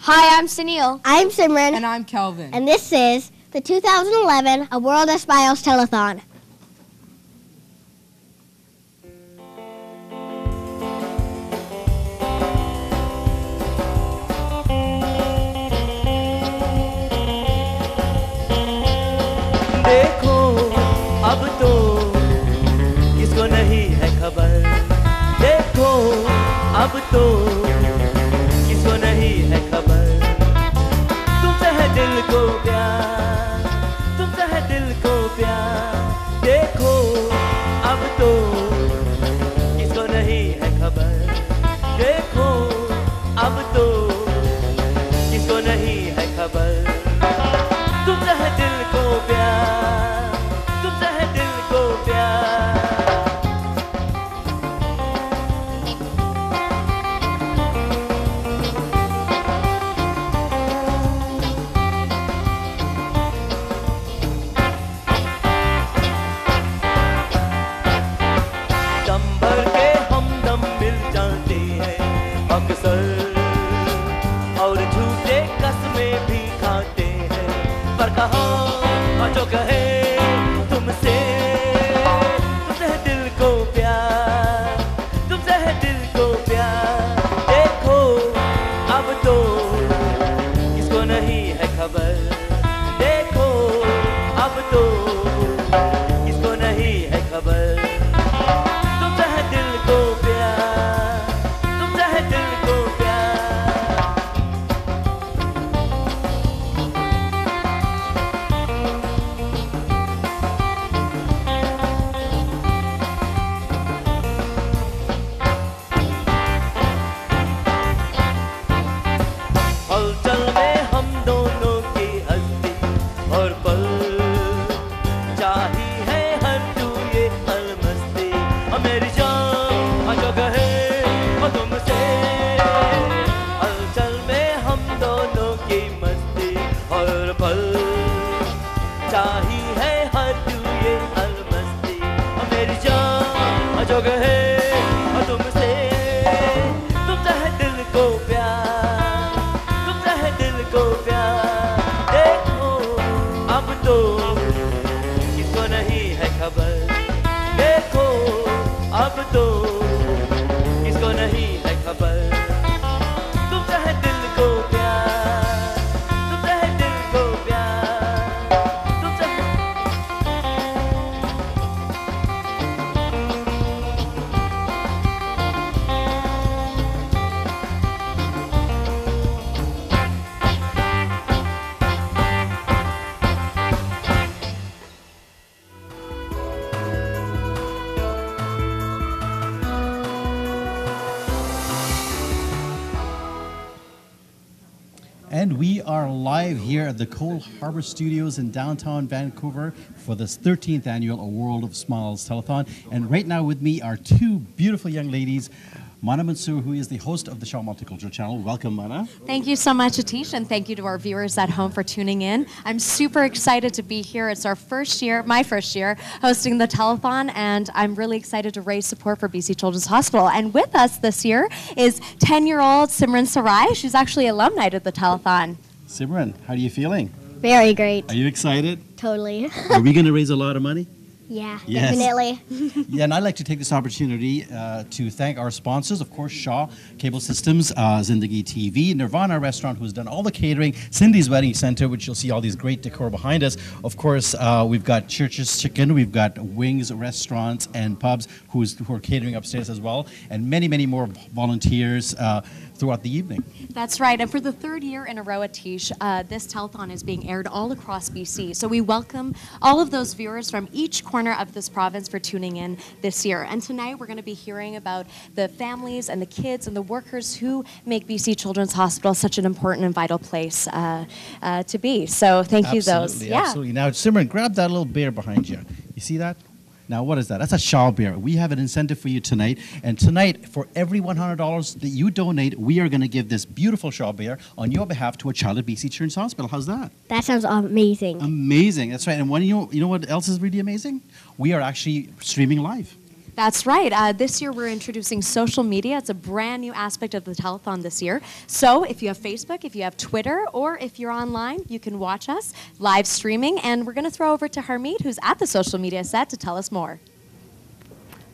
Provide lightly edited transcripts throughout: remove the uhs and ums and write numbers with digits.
Hi, I'm Sunil. I'm Simran. And I'm Kelvin. And this is the 2011 A World of Smiles Telethon. देखो अब तो किसको नहीं है खबर देखो अब तो किसको नहीं है खबर तुमसे है दिल को प्यार तुमसे है दिल को प्यार देखो अब तो किसको नहीं है खबर देखो अब तो किसको नहीं है खबर तुमसे है दिल को प्यार तुमसे है दिल को प्यार दम भर के हमदम मिल जाते हैं अक्सर और झूठे कसमें भी खाते हैं पर कहाँ जो कहे तुमसे तुमसे है दिल को प्यार तुमसे है दिल को प्यार देखो अब तो किसको नहीं है खबर देखो अब तो किसको नहीं है खबर तुमसे है दिल को प्यार तुमसे है दिल को प्यार हलचल में हम दोनों की हस्ती और पल चाही है हर तू ये अलमस्ती मेरी जान जो कहे वो तुमसे हलचल में हम दोनों की मस्ती और पल चाही है हर तू ये अलमस्ती मेरी जान जो कहे वो तुमसे तुमसे है दिल को प्यार तुमसे है दिल को प्यार देखो अब तो किसको नहीं है खबर देखो अब तो किसको नहीं है खबर तुमसे है दिल को प्यार तुमसे है दिल को प्यार तुमसे है And we are live here at the Cole Harbour Studios in downtown Vancouver for this 13th annual A World of Smiles Telethon. And right now with me are two beautiful young ladies, Mana Mansoor, who is the host of the Shaw Multicultural Channel. Welcome, Mana. Thank you so much, Atish, and thank you to our viewers at home for tuning in. I'm super excited to be here. It's our first year, my first year, hosting the telethon, and I'm really excited to raise support for BC Children's Hospital. And with us this year is 10-year-old Simran Sarai. She's actually alumni at the telethon. Simran, how are you feeling? Very great. Are you excited? Totally. Are we going to raise a lot of money? Yeah, Yes. definitely. Yeah, and I'd like to take this opportunity to thank our sponsors, of course, Shaw Cable Systems, Zindagi TV, Nirvana Restaurant, who's done all the catering, Cindy's Wedding Center, which you'll see all these great decor behind us. Of course, we've got Church's Chicken, we've got Wings Restaurants and Pubs, who are catering upstairs as well, and many, many more volunteers throughout the evening. That's right, and for the third year in a row, Atish, this telethon is being aired all across BC. So we welcome all of those viewers from each corner of this province for tuning in this year. And tonight we're going to be hearing about the families and the kids and the workers who make BC Children's Hospital such an important and vital place to be. So thank you those. Yeah. Absolutely. Now, Simran, grab that little bear behind you. You see that? Now, what is that? That's a Shaw bear. We have an incentive for you tonight. And tonight, for every $100 that you donate, we are going to give this beautiful Shaw bear on your behalf to a child at BC Children's Hospital. How's that? That sounds amazing. Amazing. That's right. And you know what else is really amazing? We are actually streaming live. That's right. This year we're introducing social media. It's a brand new aspect of the telethon this year. So if you have Facebook, if you have Twitter, or if you're online, you can watch us live streaming. And we're going to throw over to Harmeet, who's at the social media set, to tell us more.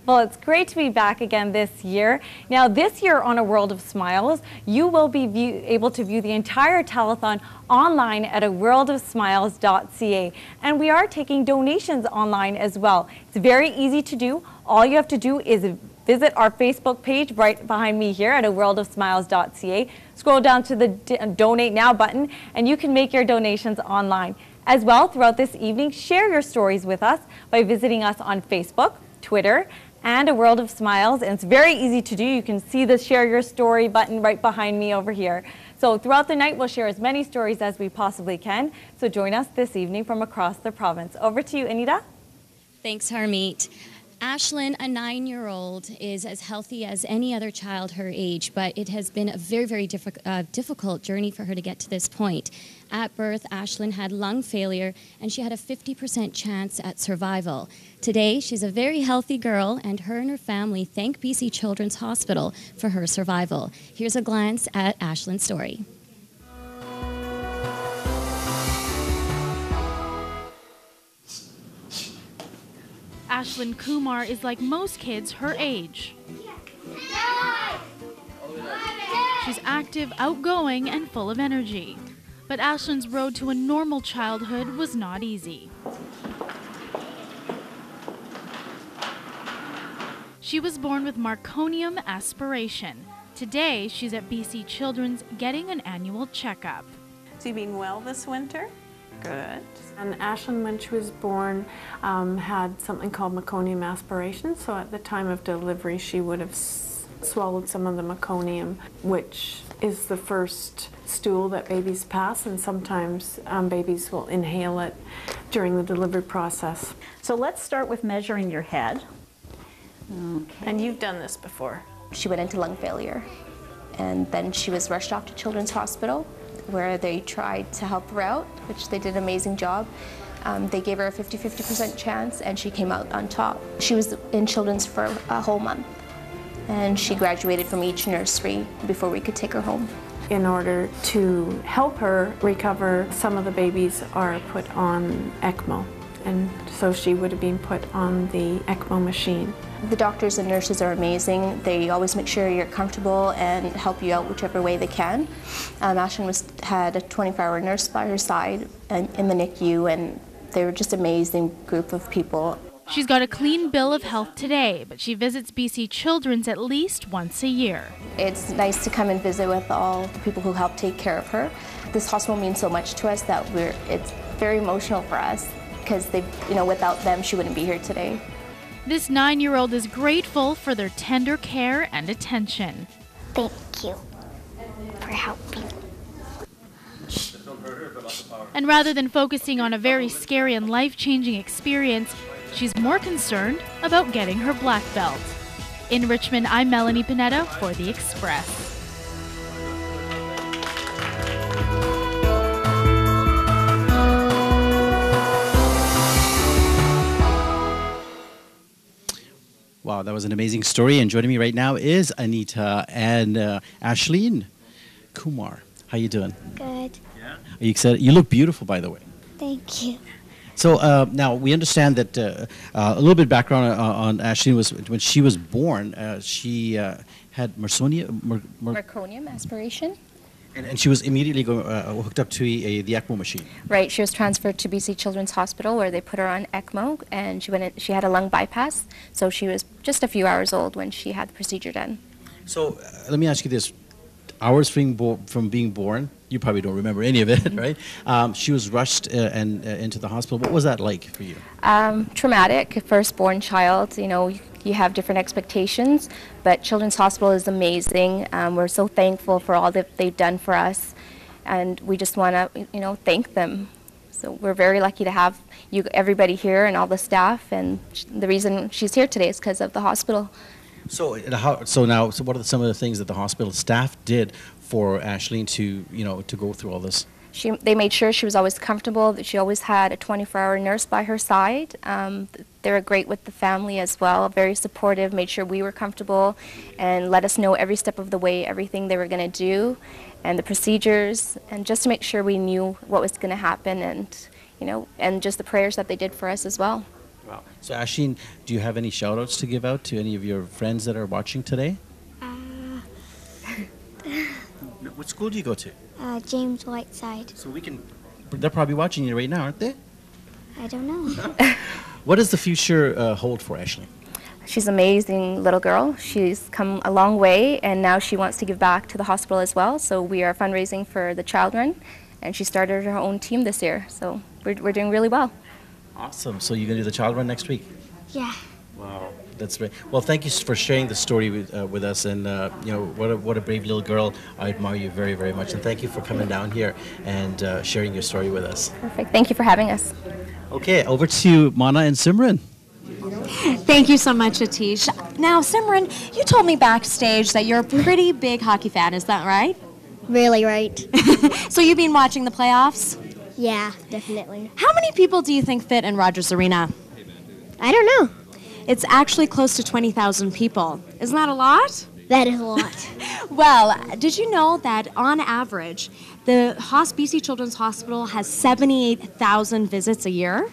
Well, it's great to be back again this year. Now, this year on A World of Smiles, you will be able to view the entire telethon online at aworldofsmiles.ca. And we are taking donations online as well. It's very easy to do. All you have to do is visit our Facebook page right behind me here at aworldofsmiles.ca. Scroll down to the Donate Now button, and you can make your donations online. As well, throughout this evening, share your stories with us by visiting us on Facebook, Twitter, and A World of Smiles, and it's very easy to do. You can see the Share Your Story button right behind me over here. So throughout the night, we'll share as many stories as we possibly can. So join us this evening from across the province. Over to you, Anita. Thanks, Harmeet. Ashlyn, a 9-year-old, is as healthy as any other child her age, but it has been a very, very difficult journey for her to get to this point. At birth, Ashlyn had lung failure, and she had a 50% chance at survival. Today, she's a very healthy girl, and her family thank BC Children's Hospital for her survival. Here's a glance at Ashlyn's story. Ashlyn Kumar is like most kids her age. She's active, outgoing, and full of energy. But Ashlyn's road to a normal childhood was not easy. She was born with Marconium aspiration. Today, she's at BC Children's getting an annual checkup. Has he been well this winter? Good. And Ashlyn, when she was born, had something called meconium aspiration. So at the time of delivery, she would have swallowed some of the meconium, which is the first stool that babies pass, and sometimes babies will inhale it during the delivery process. So let's start with measuring your head. Okay. And you've done this before. She went into lung failure, and then she was rushed off to Children's Hospital, where they tried to help her out, which they did an amazing job. They gave her a 50% chance, and she came out on top. She was in Children's for a whole month, and she graduated from each nursery before we could take her home. In order to help her recover, some of the babies are put on ECMO, and so she would have been put on the ECMO machine. The doctors and nurses are amazing. They always make sure you're comfortable and help you out whichever way they can. Ashlyn had a 24-hour nurse by her side in the NICU, and they were just an amazing group of people. She's got a clean bill of health today, but she visits BC Children's at least once a year. It's nice to come and visit with all the people who help take care of her. This hospital means so much to us that it's very emotional for us, because without them, she wouldn't be here today. This 9-year-old is grateful for their tender care and attention. Thank you for helping. And rather than focusing on a very scary and life-changing experience, she's more concerned about getting her black belt. In Richmond, I'm Melanie Panetta for The Express. Wow, that was an amazing story. And joining me right now is Anita and Ashlyn Kumar. How you doing? Good. Yeah. Are you excited? You look beautiful, by the way. Thank you. So now we understand that a little bit background on Ashlyn was when she was born, she had Marconium aspiration. And she was immediately hooked up to the ECMO machine. Right, she was transferred to BC Children's Hospital, where they put her on ECMO, and she had a lung bypass, so she was just a few hours old when she had the procedure done. So let me ask you this. Hours from being born, you probably don't remember any of it, right? She was rushed into the hospital. What was that like for you? Traumatic, firstborn child, you have different expectations, but Children's Hospital is amazing. We're so thankful for all that they've done for us, and we just want to, thank them. So we're very lucky to have everybody here and all the staff, and the reason she's here today is because of the hospital. So what are some of the things that the hospital staff did for Ashlyn to go through all this? They made sure she was always comfortable, that she always had a 24-hour nurse by her side. They were great with the family as well, very supportive, made sure we were comfortable, and let us know every step of the way, everything they were going to do, and the procedures, and just to make sure we knew what was going to happen, and and just the prayers that they did for us as well. Wow. So Ashleen, do you have any shout-outs to give out to any of your friends that are watching today? What school do you go to? James Whiteside. So they're probably watching you right now, aren't they? I don't know. What does the future hold for Ashleen? She's an amazing little girl. She's come a long way, and now she wants to give back to the hospital as well. So we are fundraising for the Child Run, and she started her own team this year. So we're doing really well. Awesome. So you're going to do the Child Run next week? Yeah. Wow, that's great. Well, thank you for sharing the story with us, and what a brave little girl. I admire you very, very much, and thank you for coming down here and sharing your story with us. Perfect. Thank you for having us. Okay, over to Mana and Simran. Thank you so much, Atish. Now, Simran, you told me backstage that you're a pretty big hockey fan. Is that right? Really right. So you've been watching the playoffs? Yeah, definitely. How many people do you think fit in Rogers Arena? I don't know. It's actually close to 20,000 people. Isn't that a lot? That is a lot. Well, did you know that on average, the BC Children's Hospital has 78,000 visits a year?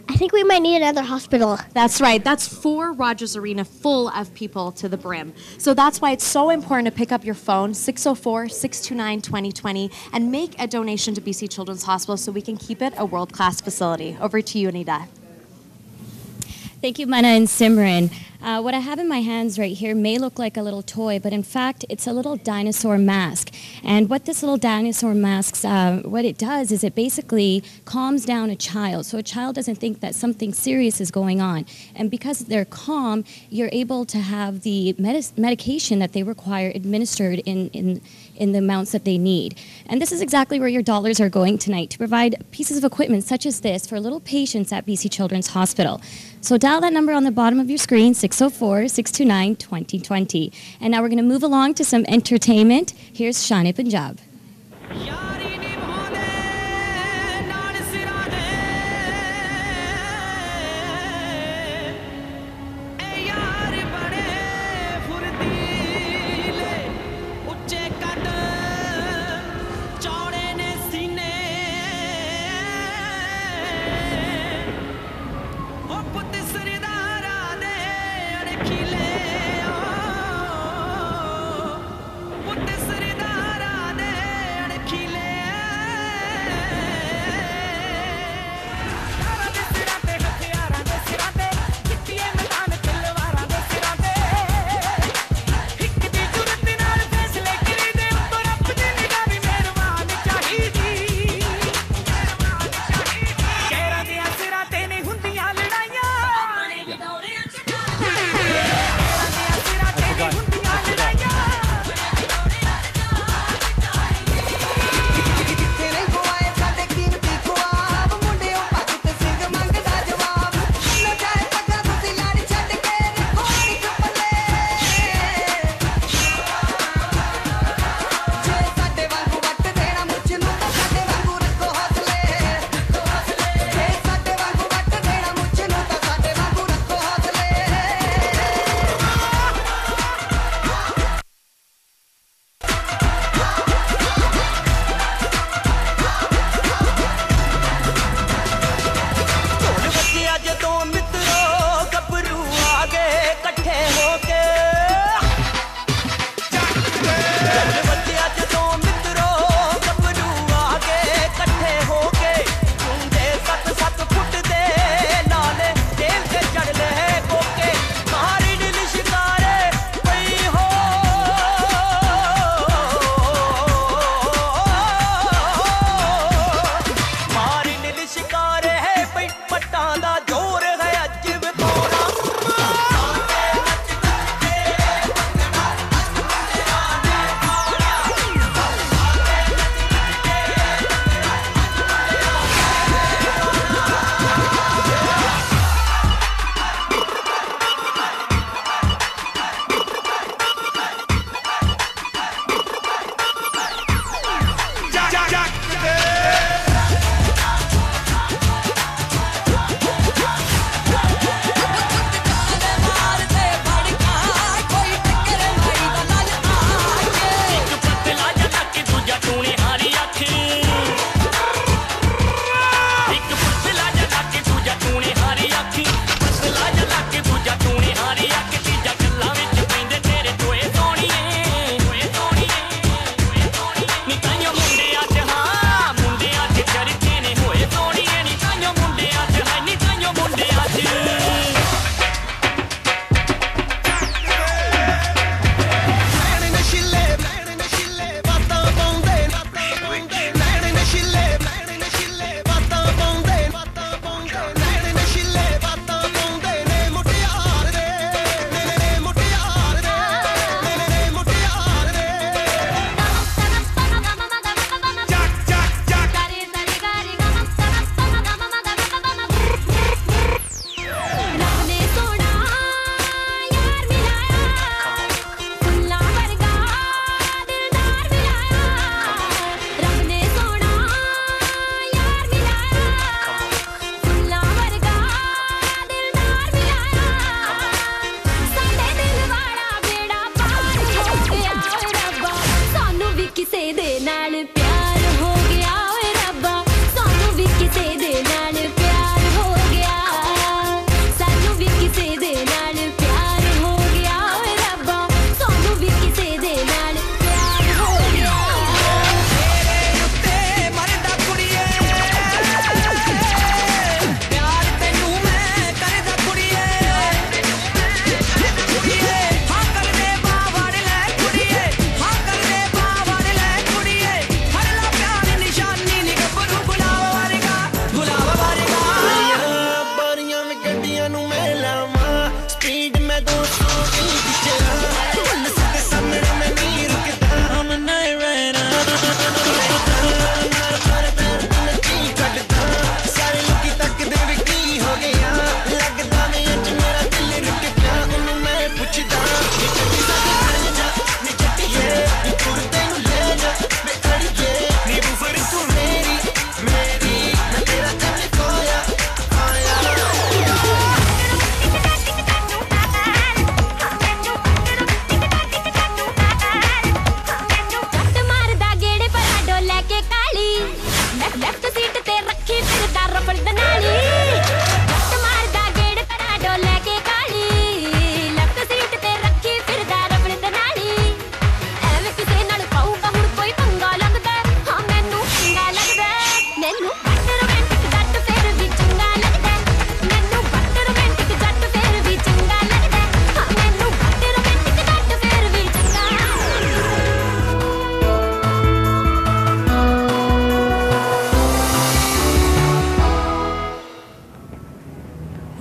I think we might need another hospital. That's right. That's 4 Rogers Arena full of people to the brim. So that's why it's so important to pick up your phone, 604-629-2020, and make a donation to BC Children's Hospital so we can keep it a world-class facility. Over to you, Anita. Thank you, Mana and Simran. What I have in my hands right here may look like a little toy, but in fact, it's a little dinosaur mask. And what this little dinosaur mask, what it does is it basically calms down a child. So a child doesn't think that something serious is going on. And because they're calm, you're able to have the medication that they require administered in the amounts that they need. And this is exactly where your dollars are going tonight, to provide pieces of equipment such as this for little patients at BC Children's Hospital. So dial that number on the bottom of your screen, 604-629-2020. And now we're going to move along to some entertainment. Here's Shane Punjab.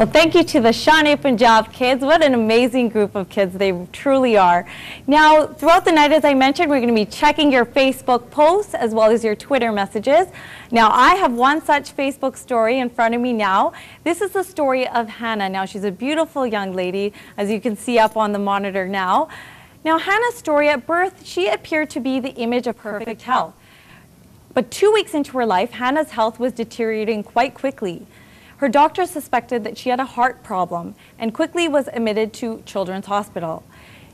Well, thank you to the Shawnee Punjab kids. What an amazing group of kids they truly are. Now, throughout the night, as I mentioned, we're going to be checking your Facebook posts as well as your Twitter messages. Now, I have one such Facebook story in front of me now. This is the story of Hannah. Now, she's a beautiful young lady, as you can see up on the monitor now. Now, Hannah's story at birth, she appeared to be the image of perfect health. But 2 weeks into her life, Hannah's health was deteriorating quite quickly. Her doctor suspected that she had a heart problem and quickly was admitted to Children's Hospital.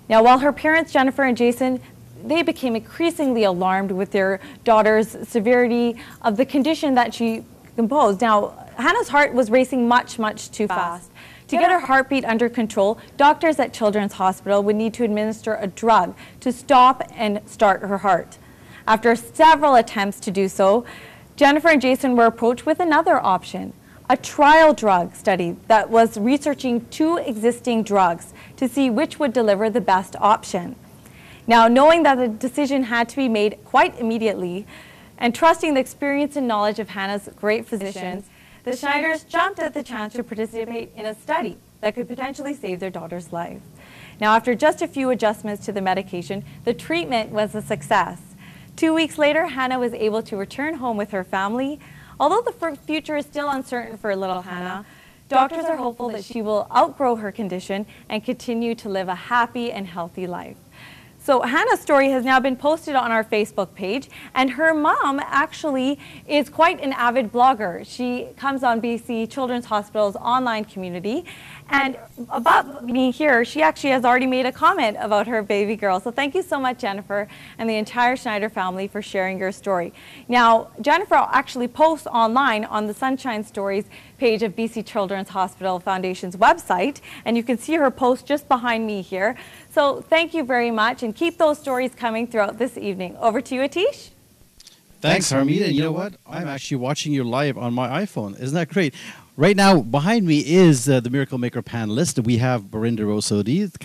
Now, while her parents, Jennifer and Jason, they became increasingly alarmed with their daughter's severity of the condition that she composed. Now, Hannah's heart was racing much, much too fast. To get her heartbeat under control, doctors at Children's Hospital would need to administer a drug to stop and start her heart. After several attempts to do so, Jennifer and Jason were approached with another option, a trial drug study that was researching 2 existing drugs to see which would deliver the best option. Now, knowing that the decision had to be made quite immediately and trusting the experience and knowledge of Hannah's great physicians, the Schneiders jumped at the chance to participate in a study that could potentially save their daughter's life. Now, after just a few adjustments to the medication, the treatment was a success. 2 weeks later, Hannah was able to return home with her family. Although the future is still uncertain for little Hannah, doctors are hopeful that she will outgrow her condition and continue to live a happy and healthy life. So Hannah's story has now been posted on our Facebook page, and her mom actually is quite an avid blogger. She comes on BC Children's Hospital's online community, and above me here, she actually has already made a comment about her baby girl. So thank you so much, Jennifer, and the entire Schneider family for sharing your story. Now, Jennifer actually posts online on the Sunshine Stories page of BC Children's Hospital Foundation's website, and you can see her post just behind me here. So thank you very much, and keep those stories coming throughout this evening. Over to you, Atish. Thanks, Harmeet. And you know what? I'm actually watching you live on my iPhone. Isn't that great? Right now, behind me is the Miracle Maker panelist. We have Barinder Osodi, the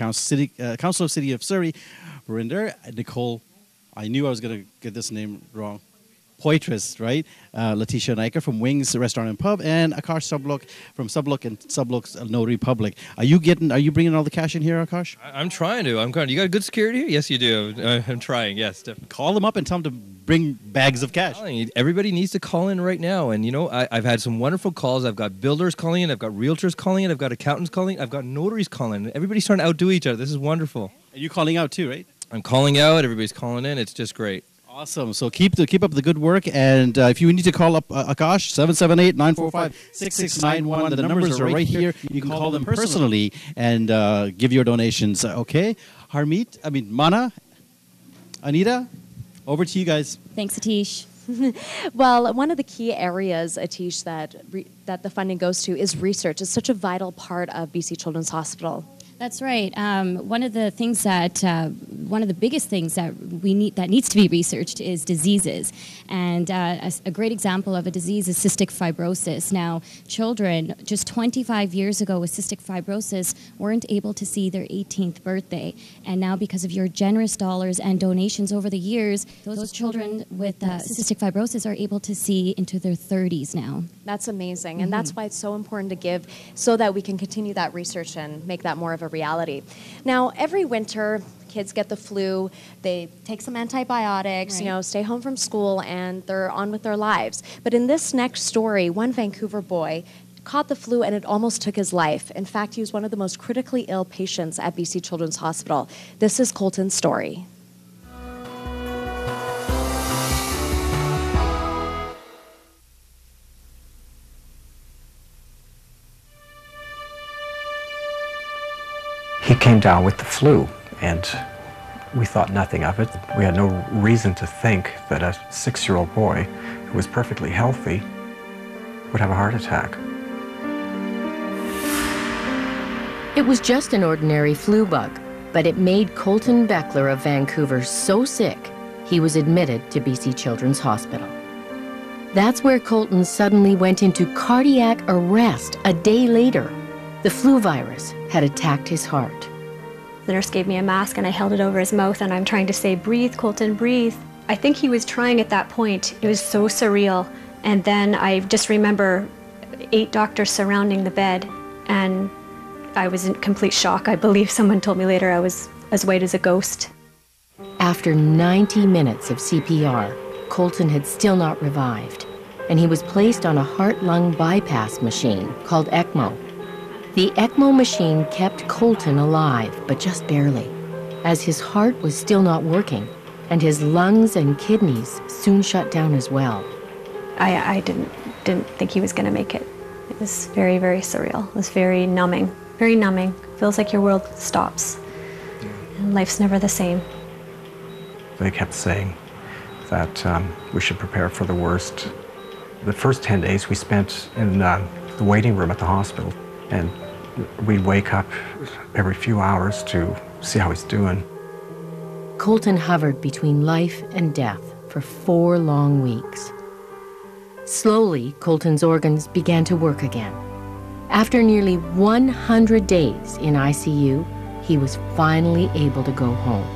Council of City of Surrey. Barinder, Nicole, I knew I was going to get this name wrong. Poitras, right? Letitia Naika from Wings Restaurant and Pub, and Akash Sublok from Sublok and Sublok's Notary Public. Are you bringing all the cash in here, Akash? I'm trying to. You got good security here? Yes, you do. I'm trying. Yes, definitely. Call them up and tell them to bring bags of cash. Everybody needs to call in right now. And you know, I've had some wonderful calls. I've got builders calling in. I've got realtors calling in. I've got accountants calling in. I've got notaries calling in. Everybody's trying to outdo each other. This is wonderful. Are you calling out too, right? I'm calling out. Everybody's calling in. It's just great. Awesome. So keep up the good work. And if you need to call up Akash, 778-945-6691. The numbers are right here. You can call them personally and give your donations. Okay. Mana, Anita, over to you guys. Thanks, Atish. Well, one of the key areas, Atish, that the funding goes to is research. It's such a vital part of BC Children's Hospital. That's right. One of the biggest things that needs to be researched is diseases, and a great example of a disease is cystic fibrosis. Now, children just 25 years ago with cystic fibrosis weren't able to see their 18th birthday, and now because of your generous dollars and donations over the years, those children with cystic fibrosis are able to see into their 30s now. That's amazing, and that's why it's so important to give, so that we can continue that research and make that more of a reality. Now, every winter, kids get the flu, they take some antibiotics, right. Stay home from school, and they're on with their lives. But in this next story, one Vancouver boy caught the flu and it almost took his life. In fact, he was one of the most critically ill patients at BC Children's Hospital. This is Colton's story. He came down with the flu, and we thought nothing of it. We had no reason to think that a 6-year-old boy who was perfectly healthy would have a heart attack. It was just an ordinary flu bug, but it made Colton Beckler of Vancouver so sick, he was admitted to BC Children's Hospital. That's where Colton suddenly went into cardiac arrest a day later. The flu virus had attacked his heart. The nurse gave me a mask and I held it over his mouth and I'm trying to say, "Breathe, Colton, breathe." I think he was trying at that point. It was so surreal. And then I just remember 8 doctors surrounding the bed and I was in complete shock. I believe someone told me later I was as white as a ghost. After 90 minutes of CPR, Colton had still not revived, and he was placed on a heart-lung bypass machine called ECMO. The ECMO machine kept Colton alive, but just barely, as his heart was still not working, and his lungs and kidneys soon shut down as well. I didn't think he was going to make it. It was very, very surreal. It was very numbing. Very numbing. Feels like your world stops. And life's never the same. They kept saying that we should prepare for the worst. The first 10 days we spent in the waiting room at the hospital, and we'd wake up every few hours to see how he's doing. Colton hovered between life and death for 4 long weeks. Slowly, Colton's organs began to work again. After nearly 100 days in ICU, he was finally able to go home.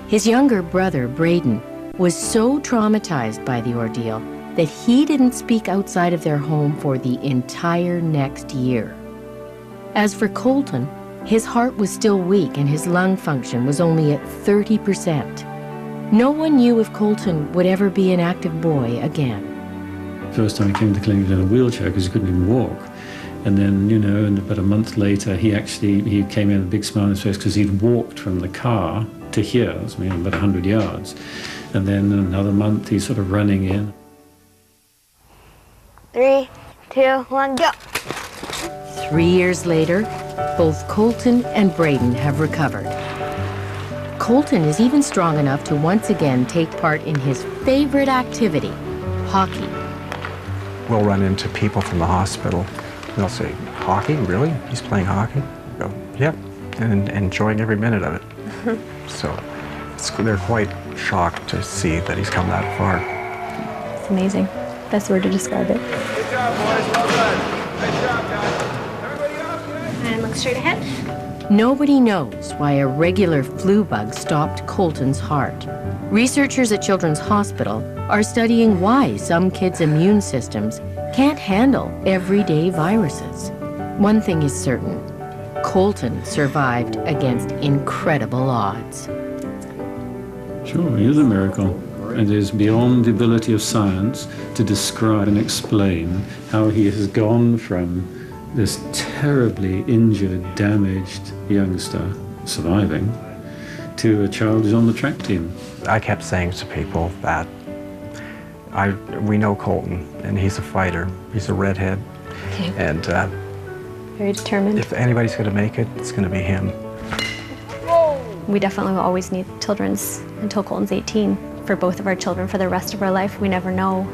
His younger brother, Braden, was so traumatized by the ordeal that he didn't speak outside of their home for the entire next year. As for Colton, his heart was still weak and his lung function was only at 30%. No one knew if Colton would ever be an active boy again. First time he came to the clinic in a wheelchair because he couldn't even walk. And then, and about a month later, he came in with a big smile on his face because he'd walked from the car to here, that's about 100 yards. And then another month, he's sort of running in. 3, 2, 1, go. 3 years later, both Colton and Braden have recovered. Colton is even strong enough to once again take part in his favorite activity, hockey. We'll run into people from the hospital. They'll say, hockey? Really? He's playing hockey? I go, yeah, and enjoying every minute of it. So they're quite shocked to see that he's come that far. It's amazing. Best word to describe it. Good job, boys. Well done. Great job, guys. Everybody up, okay? And look straight ahead. Nobody knows why a regular flu bug stopped Colton's heart. Researchers at Children's Hospital are studying why some kids' immune systems can't handle everyday viruses. One thing is certain, Colton survived against incredible odds. Sure, he is a miracle. It is beyond the ability of science to describe and explain how he has gone from this terribly injured, damaged youngster surviving to a child who's on the track team. I kept saying to people that we know Colton, and he's a fighter. He's a redhead, and very determined. If anybody's going to make it, it's going to be him. We definitely will always need children's until Colton's 18 for both of our children for the rest of our life. We never know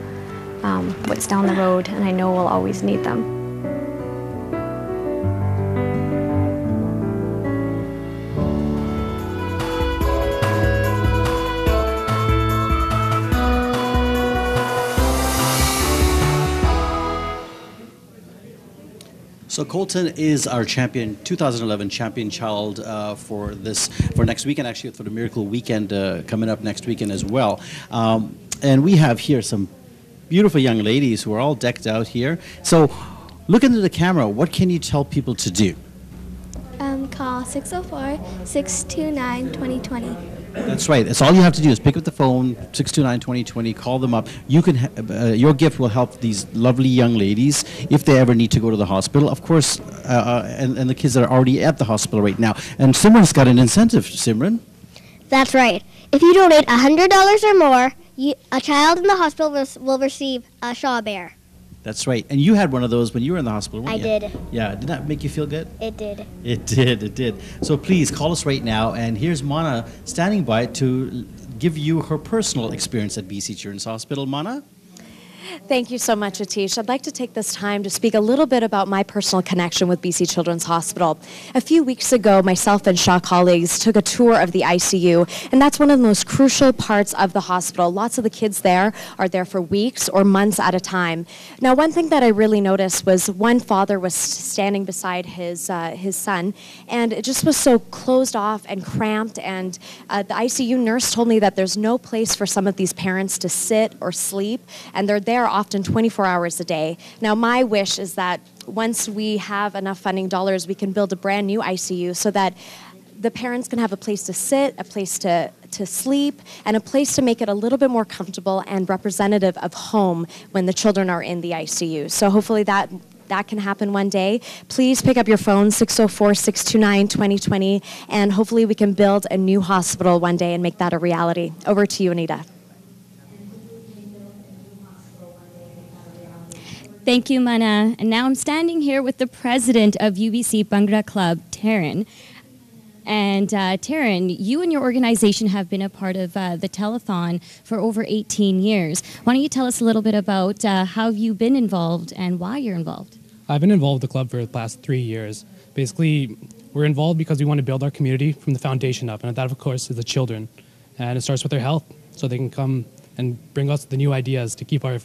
what's down the road, and I know we'll always need them. So Colton is our champion, 2011 champion child for next weekend, actually for the Miracle Weekend coming up next weekend as well. And we have here some beautiful young ladies who are all decked out here. So look into the camera. What can you tell people to do? Call 604-629-2020. That's right. That's all you have to do is pick up the phone, 629-2020, call them up. You can your gift will help these lovely young ladies if they ever need to go to the hospital. Of course, and the kids that are already at the hospital right now. And Simran's got an incentive, Simran. That's right. If you donate $100 or more, a child in the hospital will receive a Shaw Bear. That's right. And you had one of those when you were in the hospital, weren't you? I did. Yeah. Did that make you feel good? It did. It did. It did. So please call us right now. And here's Mana standing by to give you her personal experience at BC Children's Hospital. Mana? Thank you so much, Atish. I'd like to take this time to speak a little bit about my personal connection with BC Children's Hospital. A few weeks ago, myself and Shaw colleagues took a tour of the ICU, and that's one of the most crucial parts of the hospital. Lots of the kids there are there for weeks or months at a time. Now, one thing that I really noticed was one father was standing beside his son, and it just was so closed off and cramped, and the ICU nurse told me that there's no place for some of these parents to sit or sleep, and they're there there often 24 hours a day. Now, my wish is that once we have enough funding dollars, we can build a brand new ICU so that the parents can have a place to sit, a place to sleep, and a place to make it a little bit more comfortable and representative of home when the children are in the ICU. So hopefully that can happen one day. Please pick up your phone, 604-629-2020, and hopefully we can build a new hospital one day and make that a reality. Over to you, Anita. Thank you, Mana. And now I'm standing here with the president of UBC Bhangra Club, Taryn. And Taryn, you and your organization have been a part of the telethon for over 18 years. Why don't you tell us a little bit about how you've been involved and why you're involved? I've been involved with the club for the past 3 years. Basically, we're involved because we want to build our community from the foundation up, and that, of course, is the children. And it starts with their health, so they can come and bring us the new ideas to keep our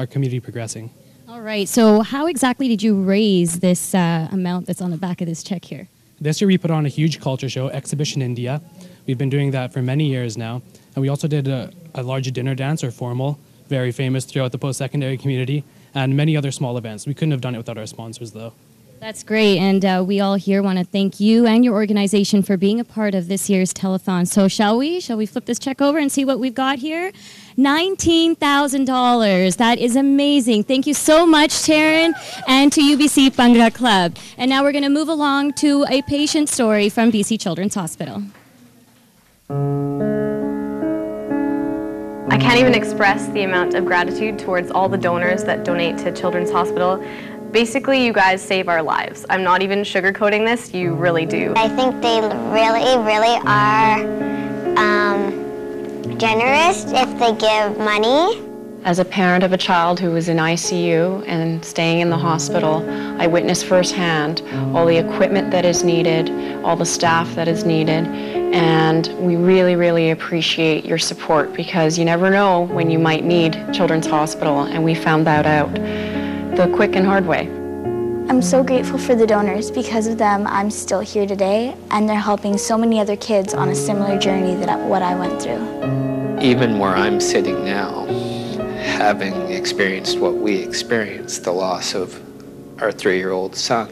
community progressing. All right, so how exactly did you raise this amount that's on the back of this check here? This year we put on a huge culture show, Exhibition India. We've been doing that for many years now. And we also did a large dinner dance, or formal, very famous throughout the post-secondary community, and many other small events. We couldn't have done it without our sponsors, though. That's great, and we all here want to thank you and your organization for being a part of this year's telethon. So shall we flip this check over and see what we've got here? $19,000. That is amazing. Thank you so much, Taryn, and to UBC Bhangra Club. And now we're going to move along to a patient story from BC Children's Hospital. I can't even express the amount of gratitude towards all the donors that donate to Children's Hospital. Basically, you guys save our lives. I'm not even sugarcoating this, you really do. I think they really, really are generous if they give money. As a parent of a child who was in ICU and staying in the hospital, I witnessed firsthand all the equipment that is needed, all the staff that is needed, and we really, really appreciate your support because you never know when you might need Children's Hospital, and we found that out the quick and hard way. I'm so grateful for the donors. Because of them, I'm still here today, and they're helping so many other kids on a similar journey that what I went through. Even where I'm sitting now, having experienced what we experienced, the loss of our 3-year-old son,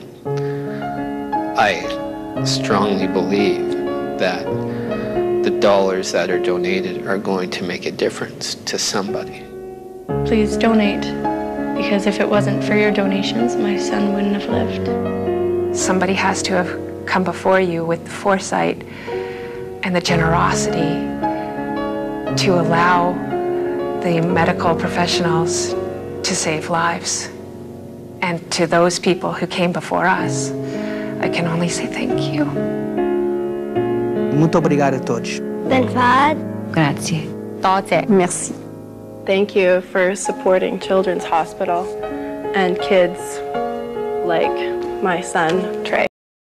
I strongly believe that the dollars that are donated are going to make a difference to somebody. Please donate, because if it wasn't for your donations, my son wouldn't have lived. Somebody has to have come before you with the foresight and the generosity to allow the medical professionals to save lives. And to those people who came before us, I can only say thank you. Muito obrigado a todos. Grazie. Merci. Thank you for supporting Children's Hospital and kids like my son.